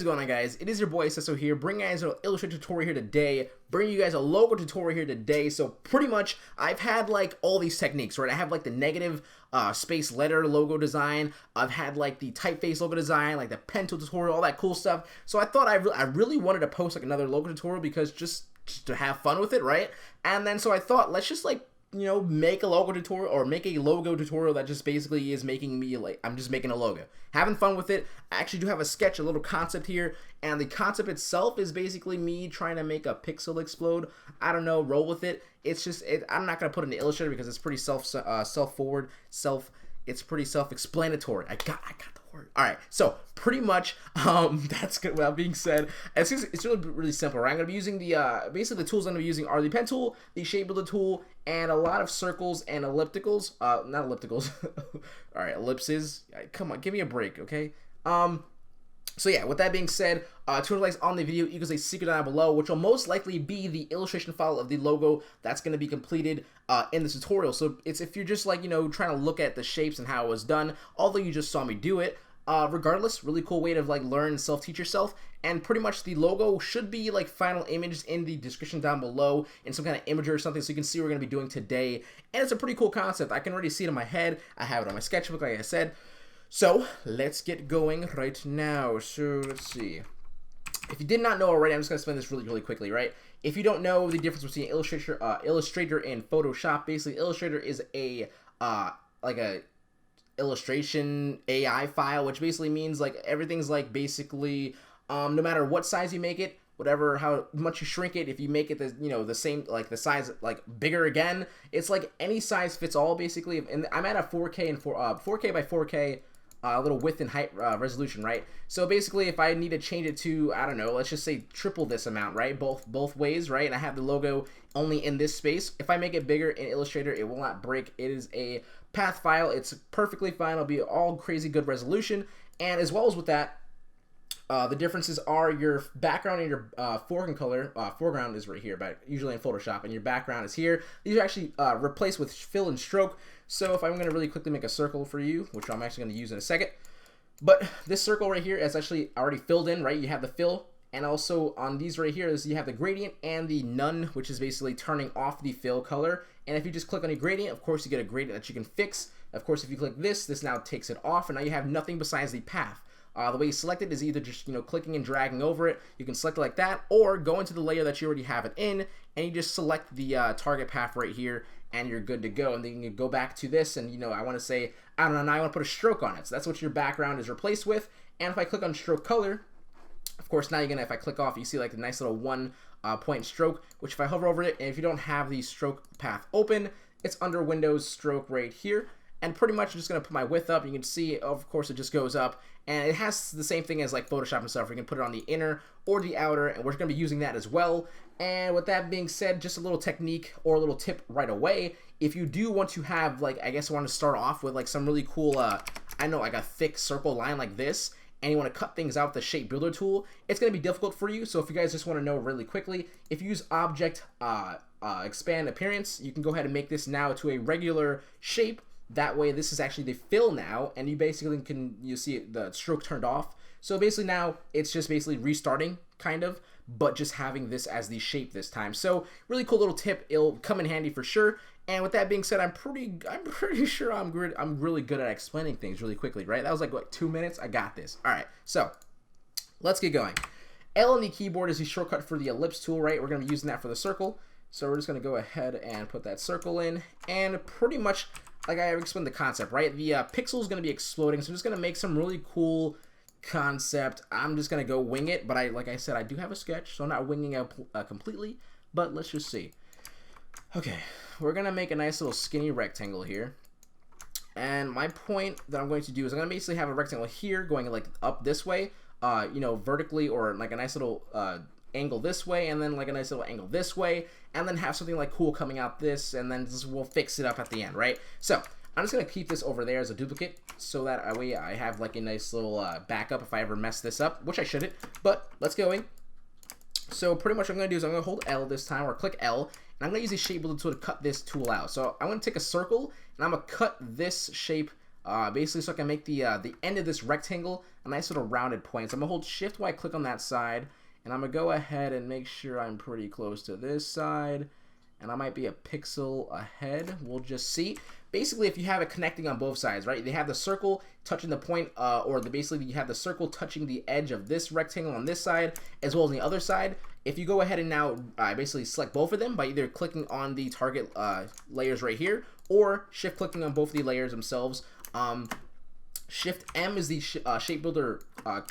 is going on, guys? It is your boy Seso here, bringing you guys an Illustrator tutorial here today, bringing you guys a logo tutorial here today. So pretty much, I've had like all these techniques, right? I have like the negative space letter logo design, I've had like the typeface logo design, like the pen tool tutorial, all that cool stuff. So I thought I really wanted to post like another logo tutorial because just to have fun with it, right? And then so I thought, let's just like, you know, make a logo tutorial or make a logo tutorial that just basically is making me like, I'm just making a logo, having fun with it. I actually do have a sketch, a little concept here, and the concept itself is basically me trying to make a pixel explode. I don't know, roll with it. It's just, I'm not gonna put it in the Illustrator because it's pretty it's pretty self-explanatory. I got the word. All right, so pretty much, that's good. With that being said, it's really simple. Right? I'm gonna be using the basically the tools I'm gonna be using are the pen tool, the shape builder tool, and a lot of circles and ellipticals. Not ellipticals. All right, ellipses. Come on, give me a break, okay? So yeah, with that being said, 200 likes on the video equals a secret down below, which will most likely be the illustration file of the logo that's going to be completed in this tutorial. So it's if you're just like, you know, trying to look at the shapes and how it was done, although you just saw me do it, regardless, really cool way to like learn and self-teach yourself. And pretty much the logo should be like final image in the description down below in some kind of imager or something, so you can see what we're going to be doing today. And it's a pretty cool concept. I can already see it in my head. I have it on my sketchbook, like I said. So let's get going right now. So let's see. If you did not know already, I'm just gonna explain this really quickly, right? If you don't know the difference between Illustrator and Photoshop, basically Illustrator is a like a illustration AI file, which basically means like everything's like basically no matter what size you make it, whatever how much you shrink it, if you make it the, you know, the same, like the size like bigger again, it's like any size fits all basically. And I'm at a 4K and 4K by 4K little width and height resolution, right? So basically, if I need to change it to, I don't know, let's just say triple this amount, right? Both ways, right? And I have the logo only in this space. If I make it bigger in Illustrator, it will not break. It is a path file. It's perfectly fine. It'll be all crazy good resolution. And as well as with that, the differences are your background and your foreground color. Foreground is right here, but usually in Photoshop, and your background is here. These are actually replaced with fill and stroke. So if I'm going to really quickly make a circle for you, which I'm actually going to use in a second, but this circle right here is actually already filled in, right? You have the fill, and also on these right here is you have the gradient and the none, which is basically turning off the fill color. And if you just click on a gradient, of course you get a gradient that you can fix. Of course, if you click this now takes it off, and now you have nothing besides the path. The way you select it is either just, you know, clicking and dragging over it. You can select it like that, or go into the layer that you already have it in, and you just select the target path right here, and you're good to go. And then you go back to this, and, you know, I want to say, I don't know, now I want to put a stroke on it. So that's what your background is replaced with. And if I click on stroke color, of course, now you're going to, if I click off, you see like the nice little one point stroke, which if I hover over it, and if you don't have the stroke path open, it's under Windows stroke right here. And pretty much I'm just going to put my width up. You can see, of course, it just goes up. And it has the same thing as like Photoshop and stuff. You can put it on the inner or the outer, and we're going to be using that as well. And with that being said, just a little technique or a little tip right away. If you do want to have, like, I guess I want to start off with like some really cool, I know, like a thick circle line like this, and you want to cut things out with the shape builder tool, it's going to be difficult for you. So if you guys just want to know really quickly, if you use object expand appearance, you can go ahead and make this now to a regular shape. That way, this is actually the fill now, and you basically can, you see the stroke turned off. So basically now, it's just basically restarting, kind of, but just having this as the shape this time. So really cool little tip. It'll come in handy for sure. And with that being said, I'm pretty sure I'm really good at explaining things really quickly, right? That was like, what, 2 minutes? I got this. All right, so let's get going. L on the keyboard is the shortcut for the ellipse tool, right? We're going to be using that for the circle. So we're just going to go ahead and put that circle in, and pretty much, like I explained the concept, right? The pixel is going to be exploding, so I'm just going to make some really cool concept. I'm just going to go wing it, but like I said, I do have a sketch, so I'm not winging it completely, but let's just see. Okay, we're going to make a nice little skinny rectangle here, and my point that I'm going to do is I'm going to basically have a rectangle here going like up this way, you know, vertically, or like a nice little angle this way, and then like a nice little angle this way, and then have something like cool coming out this, and then we'll fix it up at the end, right? So I'm just gonna keep this over there as a duplicate, so that way I have like a nice little backup if I ever mess this up, which I shouldn't. But let's go in. So pretty much what I'm gonna do is I'm gonna hold L this time, or click L, and I'm gonna use the shape builder tool to cut this tool out. So I'm gonna take a circle, and I'm gonna cut this shape basically so I can make the end of this rectangle a nice little rounded point. So I'm gonna hold shift while I click on that side, and I'm gonna go ahead and make sure I'm pretty close to this side, and I might be a pixel ahead. We'll just see. Basically, if you have it connecting on both sides, right? They have the circle touching the point, basically you have the circle touching the edge of this rectangle on this side, as well as the other side. If you go ahead and now basically select both of them by either clicking on the target layers right here, or shift clicking on both of the layers themselves. Shift M is the shape builder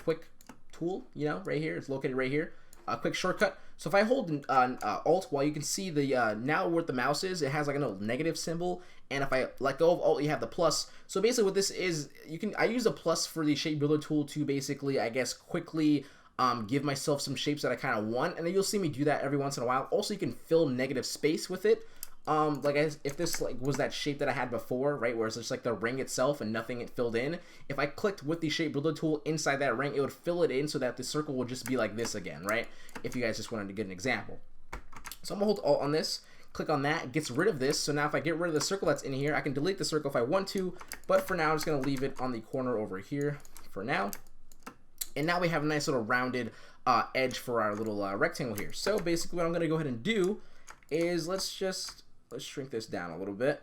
quick tool, you know, right here. It's located right here. Quick shortcut. So if I hold Alt, while you can see the now where the mouse is, it has like a little negative symbol, and if I let go of Alt, you have the plus. So basically, what this is, I use the plus for the shape builder tool to basically, I guess, quickly give myself some shapes that I kind of want, and then you'll see me do that every once in a while. Also, you can fill negative space with it. If this was that shape that I had before, right, where it's just like the ring itself and nothing filled in, if I clicked with the shape builder tool inside that ring, it would fill it in so that the circle would just be like this again, right? If you guys just wanted to get an example. So I'm gonna hold Alt on this, click on that, it gets rid of this. So now if I get rid of the circle that's in here, I can delete the circle if I want to, but for now I'm just gonna leave it on the corner over here for now. And now we have a nice little rounded edge for our little rectangle here. So basically what I'm gonna go ahead and do is let's shrink this down a little bit,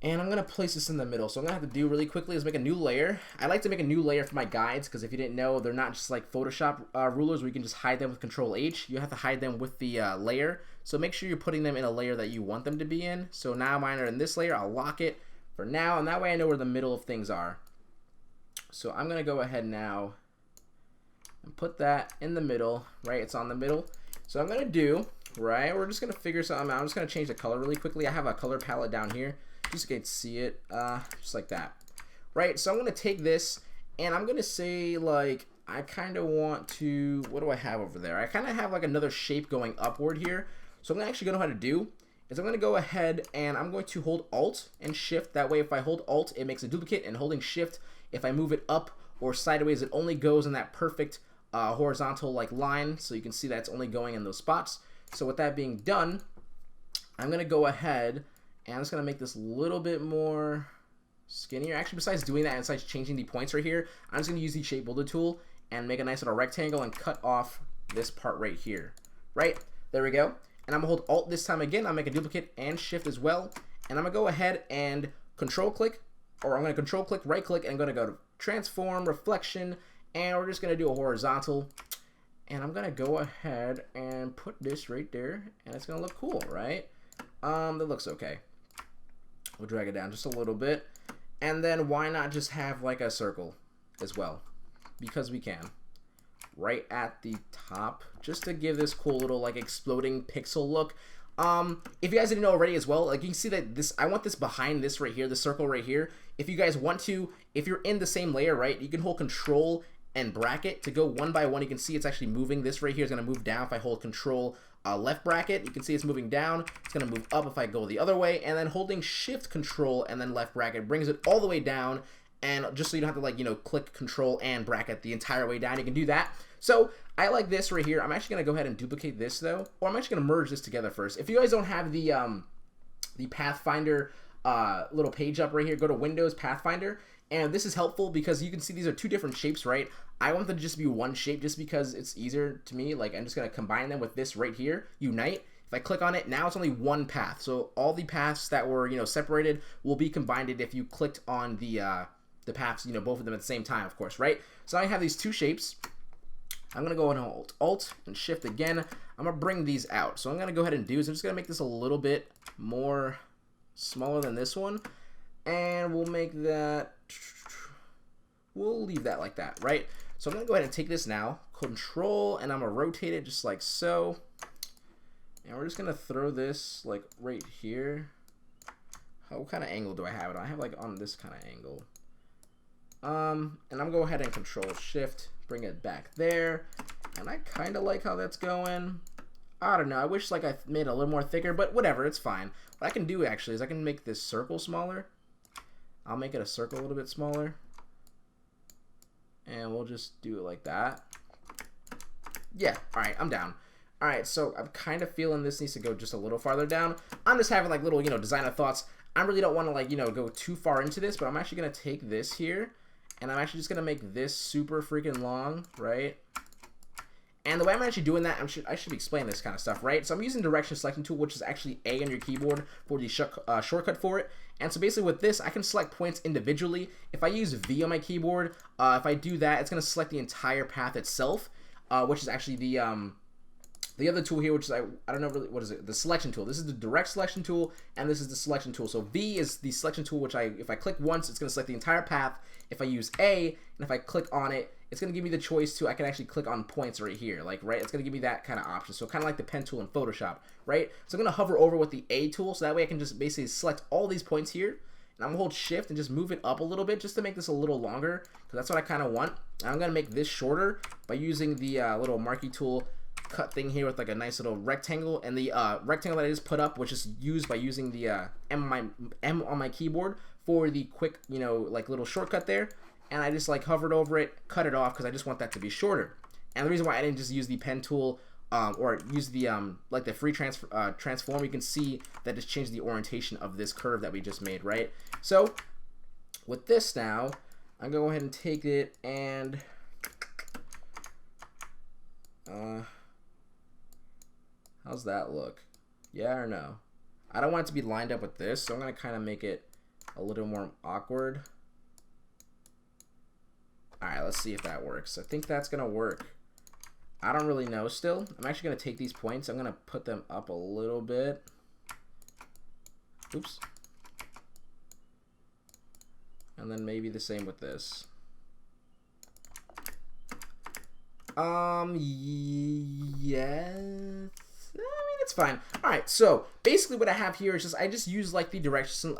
and I'm gonna place this in the middle. So I'm gonna have to do really quickly is make a new layer. I like to make a new layer for my guides because if you didn't know, they're not just like Photoshop rulers where you can just hide them with Control H. You have to hide them with the layer. So make sure you're putting them in a layer that you want them to be in. So now mine are in this layer. I'll lock it for now, and that way I know where the middle of things are. So I'm gonna go ahead now and put that in the middle, right? It's on the middle. So I'm gonna do, right, we're just gonna figure something out. I'm just gonna change the color really quickly. I have a color palette down here, just so you can see it, just like that, right? So I'm gonna take this and I'm gonna say, like, I kind of want to, what do I have over there? I kind of have like another shape going upward here. So I'm actually gonna know how to do is I'm gonna go ahead and I'm going to hold Alt and Shift. That way, if I hold Alt, it makes a duplicate, and holding Shift, if I move it up or sideways, it only goes in that perfect horizontal like line. So you can see that it's only going in those spots. So with that being done, I'm gonna go ahead and I'm just gonna make this a little bit more skinnier. Actually, besides doing that and besides changing the points right here, I'm just gonna use the shape builder tool and make a nice little rectangle and cut off this part right here. Right, there we go. And I'm gonna hold Alt this time again. I'll make a duplicate and Shift as well. And I'm gonna go ahead and Control click, or I'm gonna Control click, right click, and I'm gonna go to Transform, Reflection, and we're just gonna do a horizontal. And I'm gonna go ahead and put this right there, and it's gonna look cool, right? That looks okay. We'll drag it down just a little bit, and then why not just have like a circle as well? Because we can. Right at the top, just to give this cool little like exploding pixel look. If you guys didn't know already as well, like you can see that this, I want this behind this right here, the circle right here. If you guys want to, if you're in the same layer, right, you can hold Control and bracket to go one by one. You can see it's actually moving. This right here is going to move down if I hold Control left bracket. You can see it's moving down. It's going to move up if I go the other way, and then holding Shift, Control, and then left bracket brings it all the way down. And just so you don't have to, like, you know, click Control and bracket the entire way down, you can do that. So I like this right here. I'm actually going to go ahead and duplicate this though, or I'm actually going to merge this together first. If you guys don't have the Pathfinder little page up right here, go to Windows, Pathfinder. And this is helpful because you can see these are two different shapes, right? I want them to just be one shape just because it's easier to me. Like, I'm just going to combine them with this right here, Unite. If I click on it, now it's only one path. So all the paths that were, you know, separated will be combined if you clicked on the paths, you know, both of them at the same time, of course, right? So I have these two shapes. I'm going to go and hold Alt and Shift again. I'm going to bring these out. So I'm going to go ahead and do is I'm just going to make this a little bit more smaller than this one. And we'll make that, we'll leave that like that, right? So I'm going to go ahead and take this now, Control, and I'm going to rotate it just like so. And we're just going to throw this like right here. What kind of angle do I have it on? I have like on this kind of angle. And I'm going to go ahead and Control Shift, bring it back there. And I kind of like how that's going. I don't know. I wish like I made it a little more thicker, but whatever, it's fine. What I can do actually is I can make this circle smaller. I'll make it a circle a little bit smaller. And we'll just do it like that. Yeah, alright, I'm down. Alright, so I'm kind of feeling this needs to go just a little farther down. I'm just having like little, you know, designer thoughts. I really don't want to, like, you know, go too far into this, but I'm actually going to take this here, and I'm actually just going to make this super freaking long, right? And the way I'm actually doing that, I should be explaining this kind of stuff, right? So I'm using direction selection tool, which is actually A on your keyboard for the shortcut for it. And so basically with this, I can select points individually. If I use V on my keyboard, if I do that, it's going to select the entire path itself, which is actually the other tool here, which is, I don't know really, what is it? The selection tool. This is the direct selection tool, and this is the selection tool. So V is the selection tool, which if I click once, it's going to select the entire path. If I use A, and if I click on it, it's going to give me the choice to, I can actually click on points right here, like, right? It's going to give me that kind of option. So kind of like the pen tool in Photoshop, right? So I'm going to hover over with the A tool, so that way I can just basically select all these points here. And I'm going to hold shift and just move it up a little bit just to make this a little longer, because that's what I kind of want. And I'm going to make this shorter by using the little marquee tool cut thing here with like a nice little rectangle, and the rectangle that I just put up, which is used by using the M on my keyboard for the quick, you know, like little shortcut there. And I just like hovered over it, cut it off because I just want that to be shorter. And the reason why I didn't just use the pen tool or use the like the free transform, you can see that it's changed the orientation of this curve that we just made, right? So with this now, I'm gonna go ahead and take it and how's that look? Yeah or no? I don't want it to be lined up with this, so I'm gonna kind of make it a little more awkward. Alright, let's see if that works. I think that's gonna work. I don't really know still. I'm actually gonna take these points, I'm gonna put them up a little bit. Oops. And then maybe the same with this. Yes. It's fine. Alright, so basically what I have here is I just use like the direction,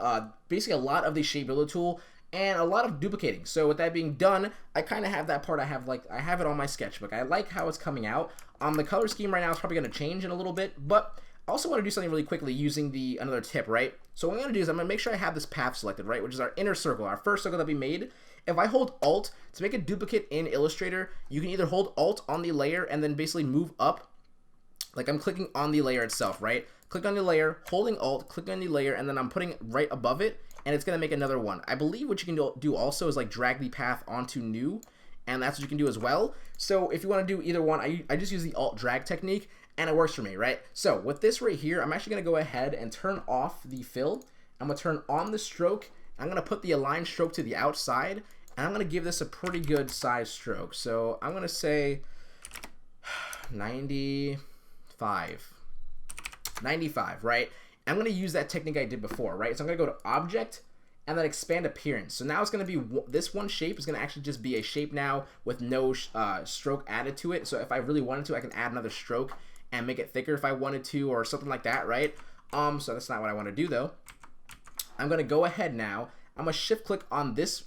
basically a lot of the shape builder tool and a lot of duplicating. So with that being done, I kind of have that part. I have it on my sketchbook. I like how it's coming out. The color scheme right now is probably going to change in a little bit, but I also want to do something really quickly using another tip, right? So what I'm going to do is I'm going to make sure I have this path selected, right, which is our inner circle, our first circle that we made. If I hold Alt to make a duplicate in Illustrator, you can either hold Alt on the layer and then basically move up. Like I'm clicking on the layer itself, right? Click on the layer, holding Alt, click on the layer, and then I'm putting right above it, and it's going to make another one. I believe what you can do also is like drag the path onto new, and that's what you can do as well. So if you want to do either one, I just use the Alt drag technique, and it works for me, right? So with this right here, I'm actually going to go ahead and turn off the fill. I'm going to turn on the stroke. I'm going to put the align stroke to the outside, and I'm going to give this a pretty good size stroke. So I'm going to say 95, right? I'm going to use that technique I did before, right? So I'm going to go to Object and then Expand Appearance. So now it's going to be, this one shape is going to actually just be a shape now with no stroke added to it. So if I really wanted to, I can add another stroke and make it thicker if I wanted to, or something like that, right? So that's not what I want to do though. I'm going to go ahead now. I'm going to shift click on this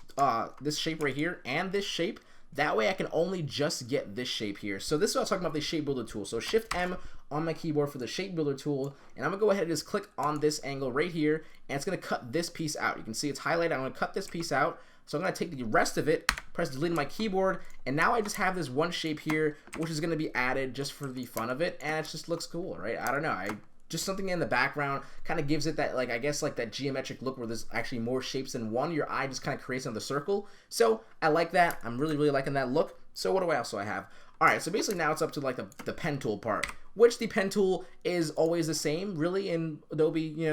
this shape right here and this shape. That way I can only just get this shape here. So this is what I was talking about, the shape builder tool. So Shift M on my keyboard for the shape builder tool, and I'm gonna go ahead and just click on this angle right here, and it's gonna cut this piece out. You can see it's highlighted. I'm gonna cut this piece out. So I'm gonna take the rest of it, press delete on my keyboard, and now I just have this one shape here, which is gonna be added just for the fun of it, and it just looks cool, right? I don't know. Just something in the background kind of gives it that, like, I guess like that geometric look where there's actually more shapes than one. Your eye just kind of creates another circle. So I like that. I'm really liking that look. So what do I also have? All right, so basically now it's up to like the pen tool part, which the pen tool is always the same really in Adobe, you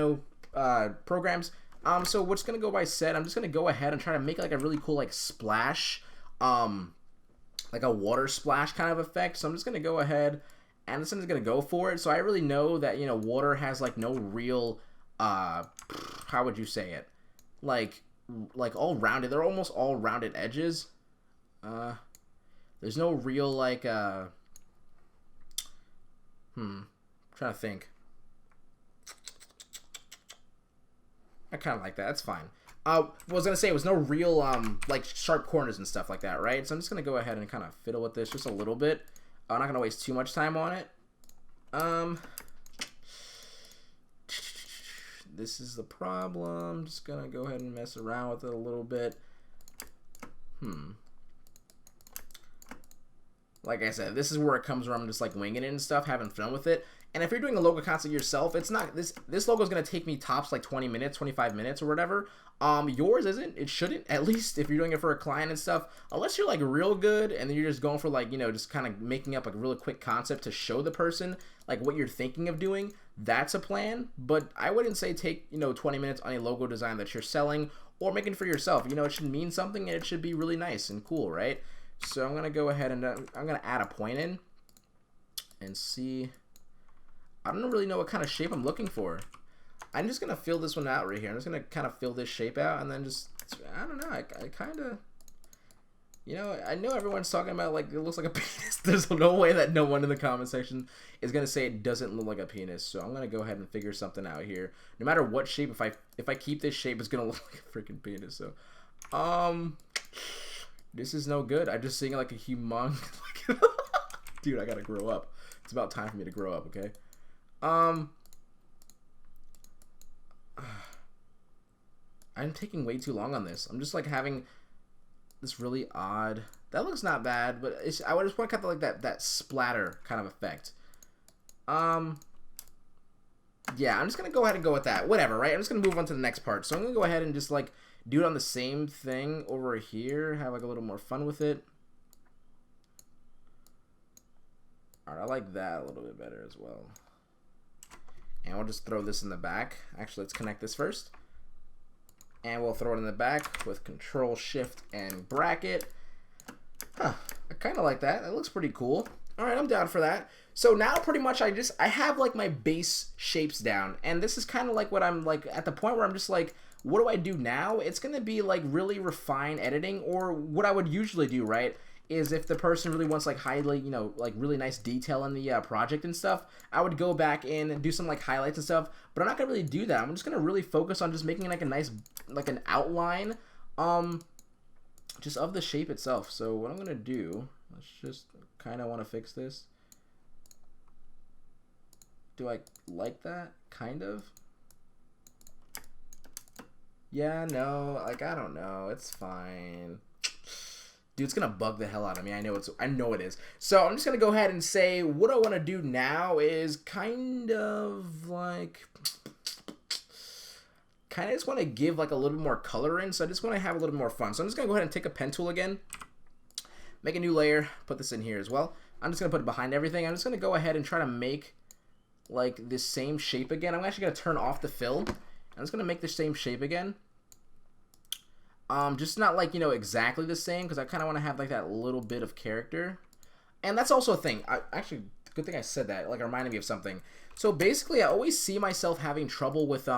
know, programs. So what's gonna go by set, I'm just gonna go ahead and try to make like a really cool like splash, like a water splash kind of effect. So I'm just gonna go ahead and this one's gonna go for it. So I really know that, you know, water has like no real, how would you say it? Like all rounded. They're almost all rounded edges. There's no real like, I'm trying to think. I kind of like that. That's fine. What I was gonna say was no real like sharp corners and stuff like that, right? So I'm just gonna go ahead and kind of fiddle with this just a little bit. I'm not gonna waste too much time on it. This is the problem. Just gonna go ahead and mess around with it a little bit. Like I said, this is where it comes where I'm just like winging it and stuff, having fun with it. And if you're doing a logo concept yourself, it's not this logo is gonna take me tops like 20 minutes, 25 minutes or whatever. Yours isn't. It shouldn't. At least if you're doing it for a client and stuff, unless you're like real good and then you're just going for like, you know, just kind of making up like a really quick concept to show the person like what you're thinking of doing. That's a plan. But I wouldn't say take, you know, 20 minutes on a logo design that you're selling or making for yourself. You know, it should mean something and it should be really nice and cool, right? So I'm gonna go ahead and I'm gonna add a point in and see. I don't really know what kind of shape I'm looking for. I'm just gonna fill this one out right here. I'm just gonna kind of fill this shape out and then just, I don't know, I kind of, you know, I know everyone's talking about like it looks like a penis. There's no way that no one in the comment section is gonna say it doesn't look like a penis. So I'm gonna go ahead and figure something out here. No matter what shape, if I keep this shape, it's gonna look like a freaking penis. So, this is no good. I'm just seeing like a humongous, dude, I gotta grow up. It's about time for me to grow up, okay? I'm taking way too long on this. I'm just like having this really odd. That looks not bad, but I would just want kind of like that splatter kind of effect. Yeah, I'm just gonna go ahead and go with that. Whatever, right? I'm just gonna move on to the next part. So I'm gonna go ahead and just like do it on the same thing over here. Have like a little more fun with it. All right, I like that a little bit better as well. And we'll just throw this in the back. Actually, let's connect this first. And we'll throw it in the back with Control, Shift, and bracket. Huh, I kind of like that. That looks pretty cool. All right, I'm down for that. So now pretty much I have like my base shapes down. And this is kind of like what I'm like at the point where I'm just like, what do I do now? It's going to be like really refined editing, or what I would usually do, right? Is if the person really wants like highly, you know, like really nice detail in the project and stuff, I would go back in and do some like highlights and stuff, but I'm not gonna really do that. I'm just gonna really focus on just making like a nice, like an outline, just of the shape itself. So what I'm gonna do, let's just kind of want to fix this. Do I like that? Kind of. Yeah, no, like I don't know, it's fine. Dude, it's gonna bug the hell out of me. I know it is. So I'm just gonna go ahead and say what I want to do now is kind of just want to give like a little bit more color in. So I just want to have a little more fun. So I'm just gonna go ahead and take a pen tool again, make a new layer, put this in here as well. I'm just gonna put it behind everything. I'm just gonna go ahead and try to make like this same shape again. I'm actually gonna turn off the fill. I'm just gonna make the same shape again. Just not like, you know, exactly the same, because I kind of want to have like that little bit of character. And that's also a thing. Actually, good thing I said that. Like, it reminded me of something. So basically, I always see myself having trouble with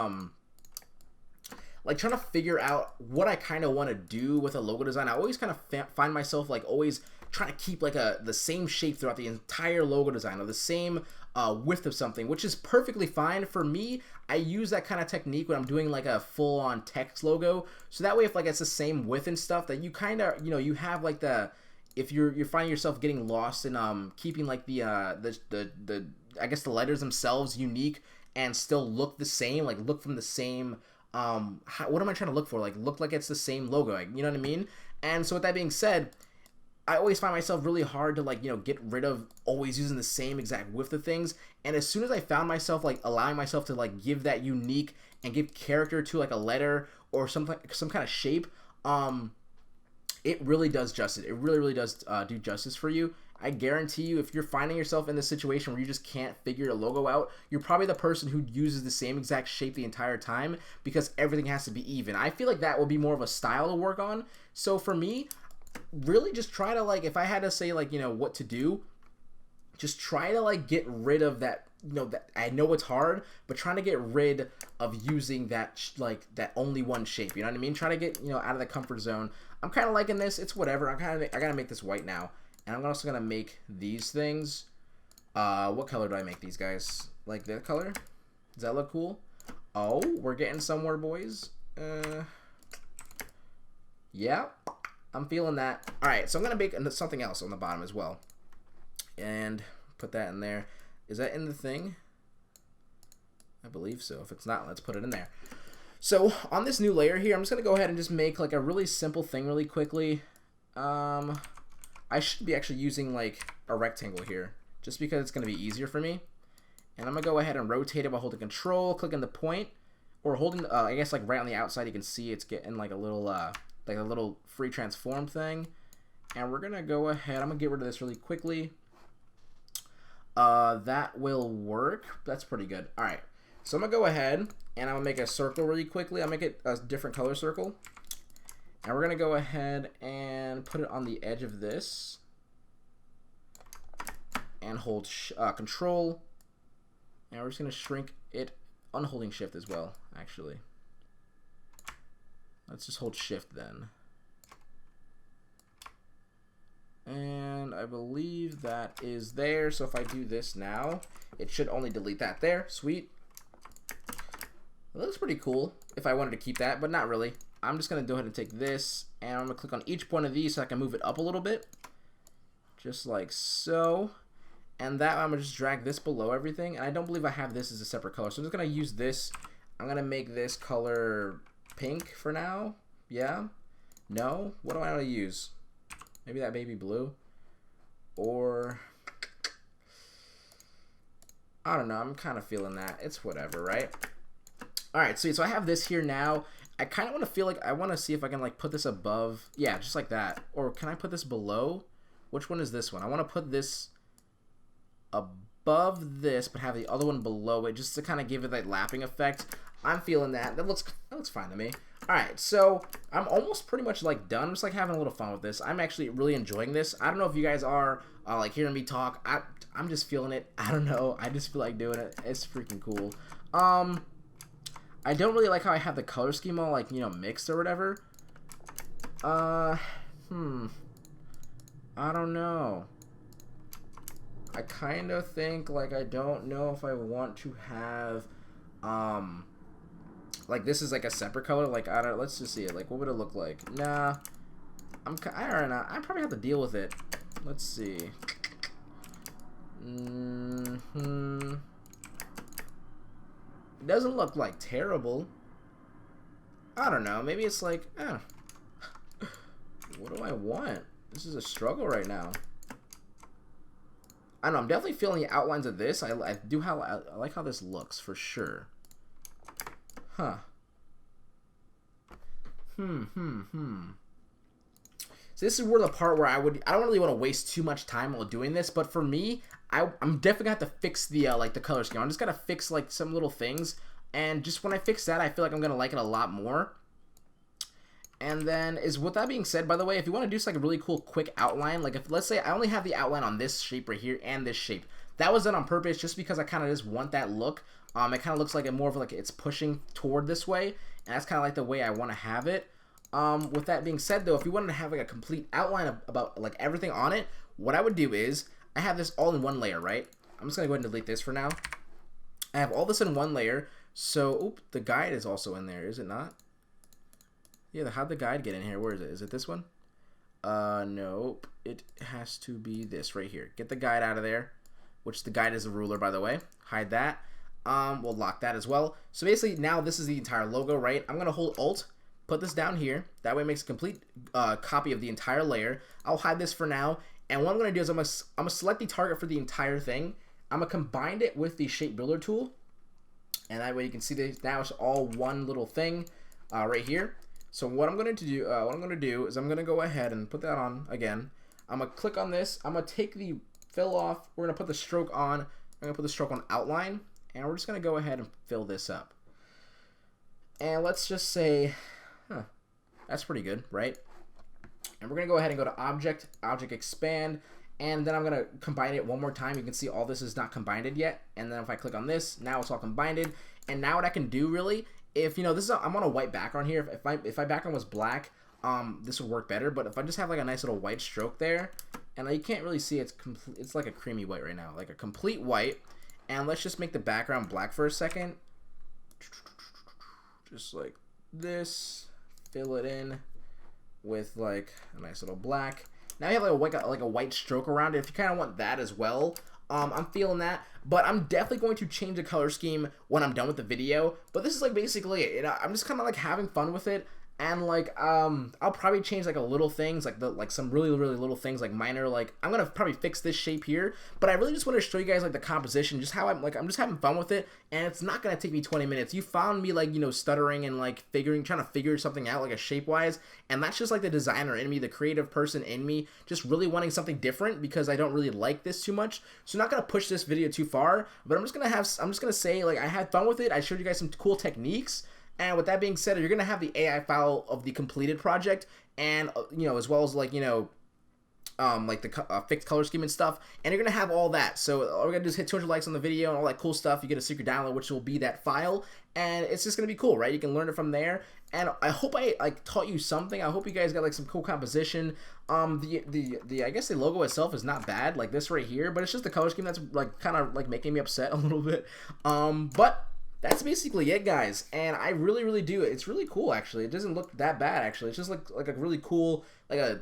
like trying to figure out what I kind of want to do with a logo design. I always kind of find myself like always trying to keep like the same shape throughout the entire logo design, or the same width of something, which is perfectly fine. For me, I use that kind of technique when I'm doing like a full-on text logo, so that way if like it's the same width and stuff, that you kind of, you know, you have like if you're finding yourself getting lost in keeping like the I guess the letters themselves unique and still look the same, like look from the same what am I trying to look for, like look like it's the same logo, like, you know what I mean? And so with that being said, I always find myself really hard to like, you know, get rid of always using the same exact width of things. And as soon as I found myself like allowing myself to like give that unique and give character to like a letter or some kind of shape, it really does justice. It really does do justice for you. I guarantee you, if you're finding yourself in this situation where you just can't figure your logo out, you're probably the person who uses the same exact shape the entire time, because everything has to be even. I feel like that will be more of a style to work on. So for me, really just try to like, if I had to say like, you know, what to do, just try to like get rid of that, you know, that I know it's hard, but trying to get rid of using that like that only one shape, you know what I mean? Try to get, you know, out of the comfort zone. I'm kind of liking this. It's whatever. I gotta make this white now, and I'm also gonna make these things. What color do I make these guys? Like that color? Does that look cool? Oh, we're getting somewhere, boys. Yeah. I'm feeling that. All right, so I'm going to make something else on the bottom as well. And put that in there. Is that in the thing? I believe so. If it's not, let's put it in there. So on this new layer here, I'm just going to go ahead and just make like a really simple thing really quickly. I should be actually using like a rectangle here, just because it's going to be easier for me. And I'm going to go ahead and rotate it while holding control, clicking the point, or holding, I guess like right on the outside, you can see it's getting like a little free transform thing. And we're going to go ahead, I'm going to get rid of this really quickly. That will work. That's pretty good. All right. So I'm going to go ahead and I'm going to make a circle really quickly. I'll make it a different color circle. And we're going to go ahead and put it on the edge of this. And hold control. And we're just going to shrink it, unholding shift as well, actually. Let's just hold shift then. And I believe that is there. So if I do this now, it should only delete that there. Sweet. It looks pretty cool if I wanted to keep that, but not really. I'm just going to go ahead and take this, and I'm going to click on each one of these so I can move it up a little bit. Just like so. And that I'm going to just drag this below everything. And I don't believe I have this as a separate color. So I'm just going to use this. I'm going to make this color pink for now. Yeah? No? What do I want to use? Maybe that baby blue? Or... I don't know. I'm kind of feeling that. It's whatever, right? Alright, sweet. So I have this here now. I kind of want to feel like... I want to see if I can like put this above. Yeah, just like that. Or can I put this below? Which one is this one? I want to put this above this, but have the other one below it, just to kind of give it that lapping effect. I'm feeling that. That looks fine to me. Alright, so I'm almost pretty much like done. I'm just like having a little fun with this. I'm actually really enjoying this. I don't know if you guys are like hearing me talk. I'm just feeling it. I don't know. I just feel like doing it. It's freaking cool. I don't really like how I have the color scheme all like, you know, mixed or whatever. I don't know. I kind of think, like, I don't know if I want to have, like, this is, like, a separate color. Like, I don't, let's just see it. Like, what would it look like? Nah. I don't know. I probably have to deal with it. Let's see. It doesn't look, like, terrible. I don't know. Maybe it's, like, what do I want? This is a struggle right now. I don't know, I'm definitely feeling the outlines of this. I like how this looks for sure. Huh. So this is where the part where I don't really want to waste too much time while doing this, but for me, I'm definitely gonna have to fix the like the color scheme. I'm just gonna fix like some little things, and just when I fix that, I feel like I'm gonna like it a lot more. And then, with that being said, by the way, if you want to do just like a really cool quick outline, like if, let's say I only have the outline on this shape right here and this shape. That was done on purpose just because I kind of just want that look. It kind of looks like it more of like it's pushing toward this way. And that's kind of like the way I want to have it. With that being said, though, if you wanted to have like a complete outline about like everything on it, what I would do is, I have this all in one layer, right? I'm just going to go ahead and delete this for now. I have all this in one layer. So, the guide is also in there, is it not? Yeah, how'd the guide get in here? Where is it? Is it this one? Nope. It has to be this right here. Get the guide out of there, which the guide is a ruler, by the way. Hide that. We'll lock that as well. So basically, now this is the entire logo, right? I'm going to hold Alt, put this down here. That way it makes a complete copy of the entire layer. I'll hide this for now. And what I'm going to do is I'm going to select the target for the entire thing. I'm going to combine it with the Shape Builder tool. And that way you can see that now it's all one little thing right here. So what I'm going to do, is I'm going to go ahead and put that on again. I'm going to click on this. I'm going to take the fill off. We're going to put the stroke on. I'm going to put the stroke on outline. And we're just going to go ahead and fill this up. And let's just say, that's pretty good, right? And we're going to go ahead and go to Object, Object Expand. And then I'm going to combine it one more time. You can see all this is not combined yet. And then if I click on this, now it's all combined. And now what I can do really, if you know this is I'm on a white background here. If my background was black, this would work better. But if I just have like a nice little white stroke there, and you can't really see it's like a creamy white right now, like a complete white. And let's just make the background black for a second, just like this. Fill it in with like a nice little black. Now you have like a white stroke around it. If you kind of want that as well. I'm feeling that, but I'm definitely going to change the color scheme when I'm done with the video. But this is like basically it. I'm just kind of like having fun with it, And like I'll probably change like a little things, like some really little things, like minor, like I'm gonna probably fix this shape here, but I really just want to show you guys like the composition, just how I'm just having fun with it, and it's not gonna take me 20 minutes. You found me like, you know, stuttering and like trying to figure something out like a shape wise, and that's just like the designer in me, the creative person in me, just really wanting something different because I don't really like this too much. So I'm not gonna push this video too far, but I'm just gonna say like I had fun with it. I showed you guys some cool techniques. And with that being said, you're gonna have the AI file of the completed project, and you know, as well as like, you know, like the fixed color scheme and stuff, and you're gonna have all that. So all we're gonna do is hit 200 likes on the video and all that cool stuff. You get a secret download, which will be that file, and it's just gonna be cool, right? You can learn it from there. And I hope I like taught you something. I hope you guys got like some cool composition. I guess the logo itself is not bad, like this right here, but it's just the color scheme that's like kind of like making me upset a little bit. But that's basically it, guys, and I really do. It's really cool, actually. It doesn't look that bad, actually. It's just like a really cool, I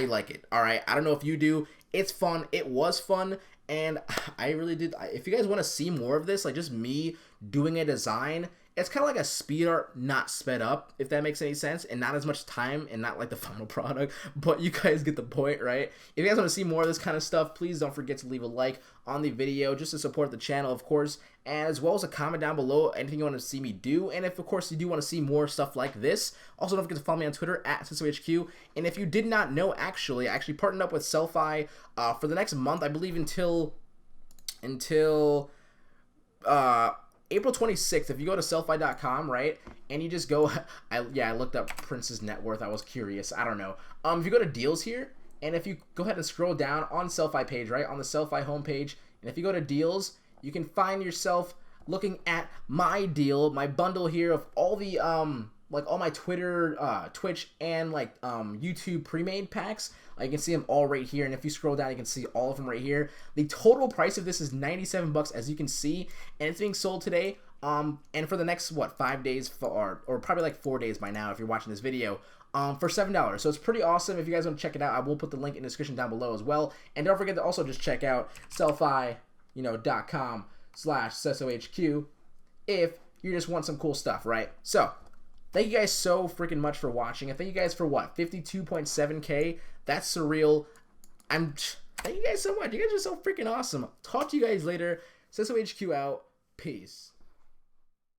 like it. All right, I don't know if you do. It's fun. It was fun, and I really did. If you guys want to see more of this, like just me doing a design, it's kind of like a speed art, not sped up, if that makes any sense, and not as much time, and not like the final product, but you guys get the point, right? If you guys want to see more of this kind of stuff, please don't forget to leave a like on the video just to support the channel, of course, and as well as a comment down below anything you want to see me do. And if, of course, you do want to see more stuff like this, also don't forget to follow me on Twitter at SesoHQ. And if you did not know, I actually partnered up with Selfie for the next month, I believe until April 26th. If you go to selfie.com, right, and you just go, I looked up Prince's net worth. I was curious. I don't know. If you go to deals here, and if you go ahead and scroll down on Selfie page, right, on the Selfie homepage, and if you go to deals, you can find yourself looking at my deal, my bundle here of all the like all my Twitter, Twitch, and like YouTube pre-made packs. You can see them all right here, and if you scroll down, you can see all of them right here. The total price of this is 97 bucks, as you can see, and it's being sold today. And for the next 5 days, or probably like 4 days by now, if you're watching this video, for $7. So it's pretty awesome. If you guys want to check it out, I will put the link in the description down below as well. And don't forget to also just check out selfie.com/SesoHQ if you just want some cool stuff, right? So thank you guys so freaking much for watching. And thank you guys for 52.7K. That's surreal. Thank you guys so much. You guys are so freaking awesome. Talk to you guys later. SesoHQ out. Peace.